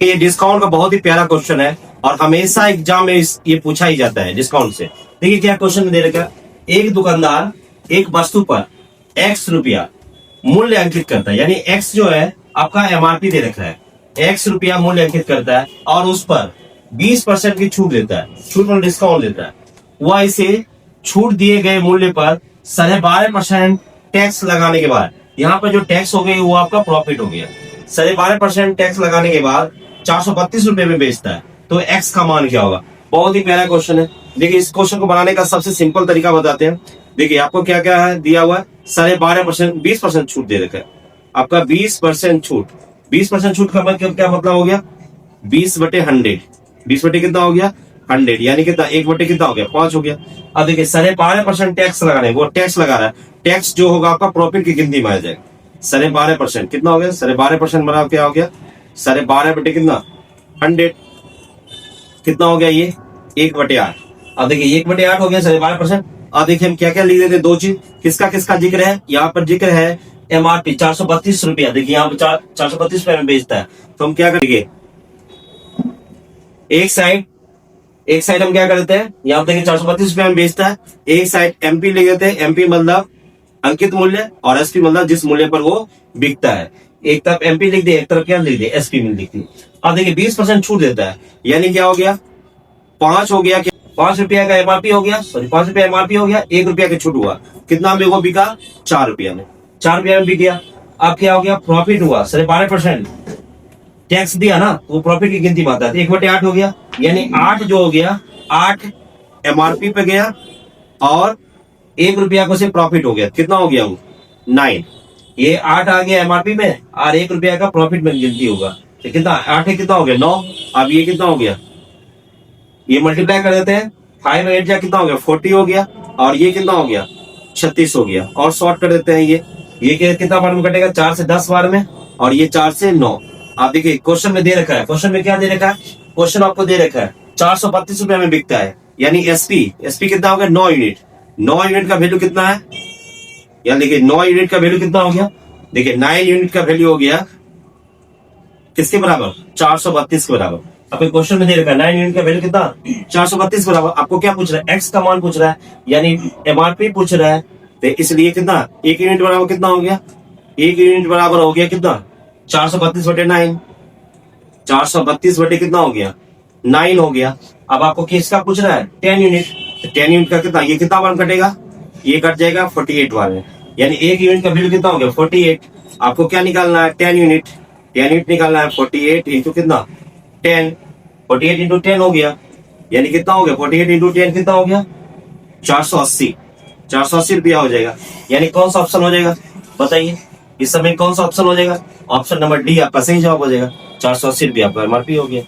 ये डिस्काउंट का बहुत ही प्यारा क्वेश्चन है और हमेशा एग्जाम में ये पूछा ही जाता है डिस्काउंट से। देखिए क्या क्वेश्चन दे रखा है, एक दुकानदार एक वस्तु पर x रुपया मूल्य अंकित करता है, यानी x जो है आपका एमआरपी दे रखा है, x रुपया मूल्य अंकित करता है और उस पर 20% की छूट देता है, छूट मतलब डिस्काउंट देता है। वह इसे छूट दिए गए मूल्य पर 12.5% टैक्स लगाने के बाद, यहाँ पर जो टैक्स हो गई वो आपका प्रॉफिट हो गया, 12.5% टैक्स लगाने के बाद 432 रुपए में बेचता है, तो एक्स का मान क्या होगा। बहुत ही प्यारा क्वेश्चन है। देखिए इस क्वेश्चन को बनाने का सबसे सिंपल तरीका बताते हैं। देखिए आपको क्या क्या है दिया हुआ है, 12.5% 20% छूट दे रखा है, आपका 20% छूट। 20% छूट का मतलब क्या मतलब हो गया, 20/100, 20 बटे कितना हो गया 100, यानी कितना 1 बटे कितना हो गया 5 हो गया। अब देखिए 12.5% टैक्स लगा रहे हैं, वो टैक्स लगा रहा है, टैक्स जो होगा आपका प्रॉफिट की गिनती में आ जाएगा। 12.5% कितना हो गया, 12.5% बराबर क्या हो गया 12.5 बटे कितना 100, कितना हो गया ये 1/8। अब देखिए 1/8 हो गया 12.5%। अब देखिए हम क्या क्या लिख देते हैं, दो चीज, किसका किसका जिक्र है, यहाँ पर जिक्र है एमआरपी 432 रुपया। देखिए यहाँ पर 432 रुपए में बेचता है, तो हम क्या करेंगे, एक साइड हम क्या करते हैं, यहाँ देखिए 432 रुपए में बेचता है, एक साइड एमपी लिख देते हैं, एमपी मतलब अंकित मूल्य और एसपी मतलब जिस मूल्य पर वो बिकता है। एक तरफ एमपी लिख दे, एक तरफ क्या लिख दे एसपी में लिख दी। अब देखिए 20% छूट देता है, यानी क्या हो गया 5 हो गया, 5 रुपया का एमआरपी हो गया, सॉरी 5 रुपया एमआरपी हो गया, 1 रुपया का छूट हुआ, कितना में वो बिका 4 रुपया में, 4 रुपया में बिक गया। अब क्या हो गया प्रॉफिट हुआ 12.5%, टैक्स दिया ना वो प्रॉफिट की गिनती में आता है, 1/8 हो गया, यानी 8 जो हो गया 8 एमआरपी पे गया और 1 रुपया को से प्रॉफिट हो गया, कितना हो गया वो 9, ये 8 आ गया एमआरपी में और 1 रुपया का प्रॉफिट में गिनती होगा, तो कितना 8 है कितना हो गया 9। अब ये कितना हो गया, ये मल्टीप्लाई कर देते हैं, 5 8 जा कितना हो गया 40 हो गया और ये कितना हो गया 36 हो गया, और शॉर्ट कर देते हैं ये कितना बार में कटेगा 4 से 10 बार में, और ये 4 से 9। आप देखिए क्वेश्चन में दे रखा है, क्वेश्चन में क्या दे रखा है, क्वेश्चन आपको दे रखा है 432 रुपए में बिकता है, यानी एसपी कितना हो गया 9 यूनिट, 9 यूनिट का वैल्यू कितना है, यानी देखिए 9 यूनिट का वैल्यू कितना हो गया, देखिए 9 यूनिट का वैल्यू हो गया किसके बराबर 432 के बराबर। अब क्वेश्चन में दे रखा है 9 यूनिट का वैल्यू कितना 432 के बराबर। आपको क्या पूछ रहा है, एक्स का मान पूछ रहा है, यानी एमआरपी पूछ रहा है, तो इसलिए कितना 1 यूनिट बराबर कितना हो गया, 1 यूनिट बराबर हो गया कितना 432 बटे 9, 432 बटे कितना हो गया 9 हो गया। अब आपको किसका पूछ रहा है 10 यूनिट, 10 यूनिट का कितना, ये कितना बार कटेगा, ये कट जाएगा 48 बार में, यानी 1 यूनिट का वैल्यू कितना हो गया 48। आपको क्या निकालना है 10 यूनिट, 10 यूनिट निकालना है, 48 इंटू कितना 10, 48 इंटू 10 हो गया, यानी कितना हो गया 48 इंटू 10 कितना हो गया 480 रुपया हो जाएगा। यानी कौन सा ऑप्शन हो जाएगा बताइए, इस समय कौन सा ऑप्शन हो जाएगा, ऑप्शन नंबर डी आपका सही जवाब हो जाएगा, 480 रुपया आपका एमआरपी हो गया।